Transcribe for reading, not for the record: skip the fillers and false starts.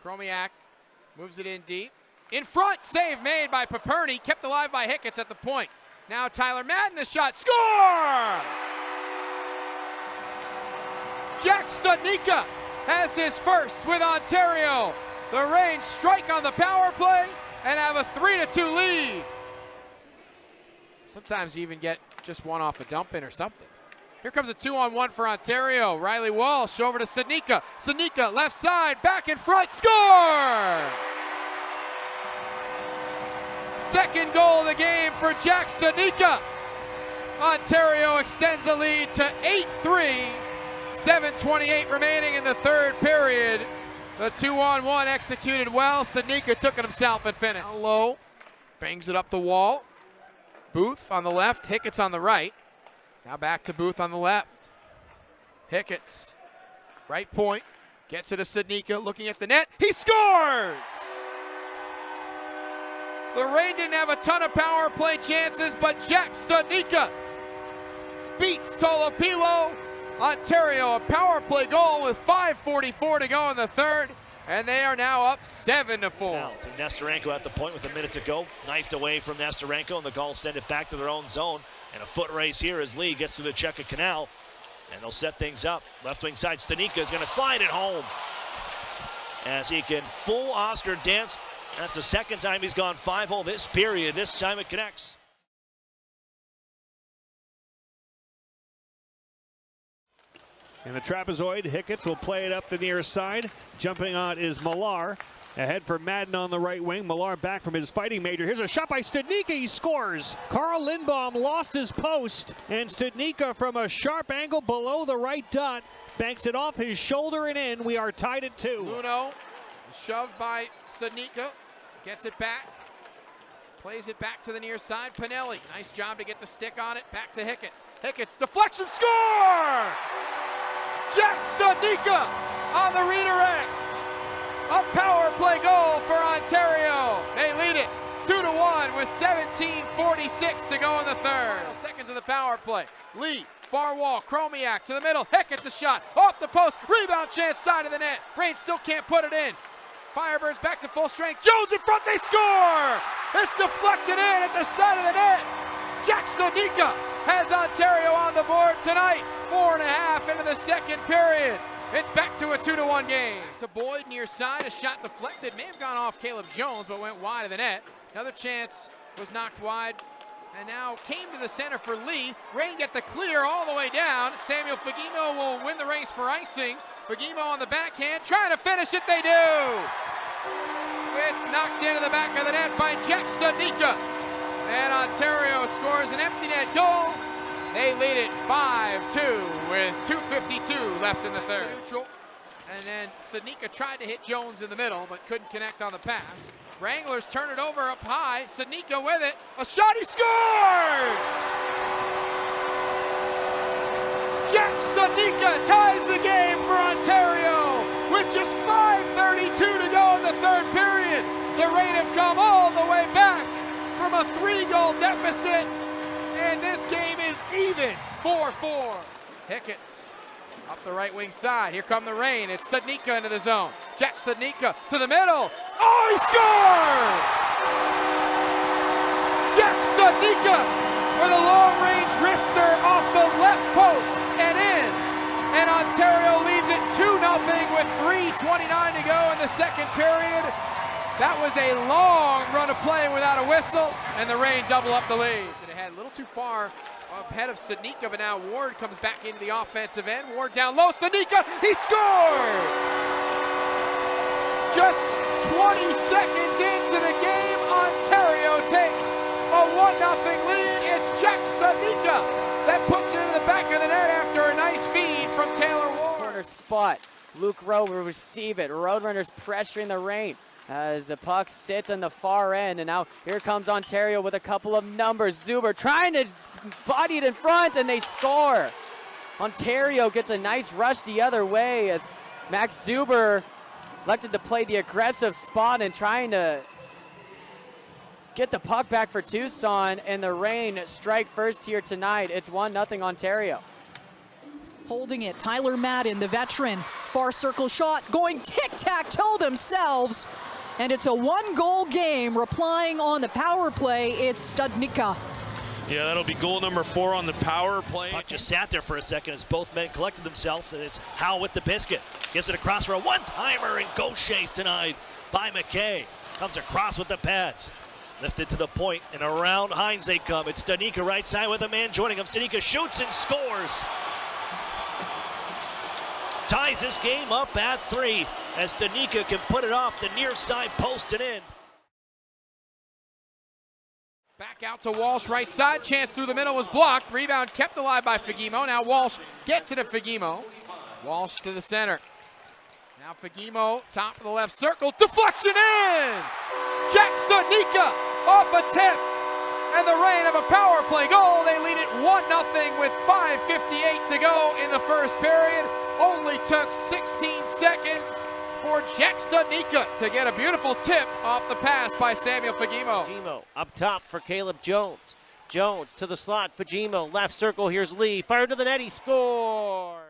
Chromiak moves it in deep. In front, save made by Paperny, kept alive by Hicketts at the point. Now Tyler Madden, a shot, score! Jack Studnicka has his first with Ontario. The Reigns strike on the power play and have a 3-2 lead. Sometimes you even get just one off a dump in or something. Here comes a 2-on-1 for Ontario. Riley Walsh over to Studnicka. Studnicka left side, back in front, score! Second goal of the game for Jack Studnicka. Ontario extends the lead to 8-3. 7:28 remaining in the third period. The 2-on-1 executed well. Studnicka took it himself and finished. Down low, bangs it up the wall. Booth on the left, Hicketts on the right. Now back to Booth on the left. Hicketts, right point, gets it to Studnicka, looking at the net. He scores! The Reign didn't have a ton of power play chances, but Jack Studnicka beats Tolopilo. Ontario, a power play goal with 5:44 to go in the third, and they are now up 7-4. Now to Nesterenko at the point with a minute to go. Knifed away from Nesterenko, and the Gulls send it back to their own zone. And a foot race here as Lee gets to the Cheka Canal, and they'll set things up. Left wing side, Studnicka is going to slide it home as he can fool Oscar Dansk. That's the second time he's gone 5-0 this period. This time it connects. In the trapezoid, Hicketts will play it up the near side. Jumping on is Millar. Ahead for Madden on the right wing. Millar back from his fighting major. Here's a shot by Studnicka. He scores. Carl Lindbaum lost his post. And Studnicka from a sharp angle below the right dot banks it off his shoulder and in. We are tied at 2. Luno, shoved by Studnicka. Gets it back. Plays it back to the near side. Pinelli, nice job to get the stick on it. Back to Hicketts. Hicketts, deflection, score! Jack Studnicka on the redirect. A power play goal for Ontario. They lead it 2-1 with 17:46 to go in the third. Seconds of the power play. Lee, far wall, Chromiak to the middle. Hicketts a shot off the post. Rebound chance, side of the net. Reign still can't put it in. Firebirds back to full strength. Jones in front, they score! It's deflected in at the side of the net. Jack Studnicka has Ontario on the board tonight. 4.5 into the second period. It's back to a 2-1 game. To Boyd near side, a shot deflected. May have gone off Caleb Jones, but went wide of the net. Another chance was knocked wide, and now came to the center for Lee. Reign get the clear all the way down. Samuel Fagimo will win the race for icing. Fagimo on the backhand, trying to finish it, they do! It's knocked into the back of the net by Jack Studnicka. And Ontario scores an empty net goal. They lead it 5-2 with 2:52 left in the third. Neutral. And then Studnicka tried to hit Jones in the middle, but couldn't connect on the pass. Wranglers turn it over up high. Studnicka with it. A shot, he scores! Jack Studnicka ties the game for Ontario with just 5:32 to go in the third period. The Reign have come all the way back from a 3-goal deficit, and this game is even, 4-4. Hicketts up the right wing side. Here come the Reign. It's Studnicka into the zone. Jack Studnicka to the middle. Oh, he scores! Jack Studnicka with a long-range rifster off the left post and in. And Ontario leads it 2-0 with 3:29 to go in the second period. That was a long run of play without a whistle, and the Reign double up the lead. It had a little too far ahead of Studnicka, but now Ward comes back into the offensive end. Ward down low, Studnicka, he scores! Just 20 seconds into the game, Ontario takes a 1-0 lead. It's Jack Studnicka that puts it in the back of the net after a nice feed from Taylor Ward. Corner spot, Luke Rowe will receive it. Roadrunners pressuring the Reign as the puck sits on the far end, and now here comes Ontario with a couple of numbers. Zuber trying to body it in front, and they score. Ontario gets a nice rush the other way as Max Zuber elected to play the aggressive spot and trying to get the puck back for Tucson, and the Reign strike first here tonight. It's 1-0 Ontario. Holding it, Tyler Madden, the veteran. Far circle shot, going tic-tac-toe themselves. And it's a 1-goal game. Replying on the power play, it's Studnicka. Yeah, that'll be goal number 4 on the power play. Puck just sat there for a second as both men collected themselves, and it's Howe with the biscuit. Gives it across for a one-timer, and Gaucher's denied by McKay. Comes across with the pads. Lifted to the point, and around Hines they come. It's Studnicka right side with a man joining him. Studnicka shoots and scores. Ties this game up at 3 as Studnicka can put it off the near side post and in. Back out to Walsh, right side. Chance through the middle was blocked. Rebound kept alive by Fagemo. Now Walsh gets it at Fagemo. Walsh to the center. Now Fagemo, top of the left circle. Deflection in! Jack Studnicka off a tip. And the rain of a power play goal. They lead it 1-0 with 5:58 to go in the first period. Only took 16 seconds for Jack Studnicka to get a beautiful tip off the pass by Samuel Fagemo. Fagemo up top for Caleb Jones. Jones to the slot. Fagemo left circle. Here's Lee. Fired to the net. He scores.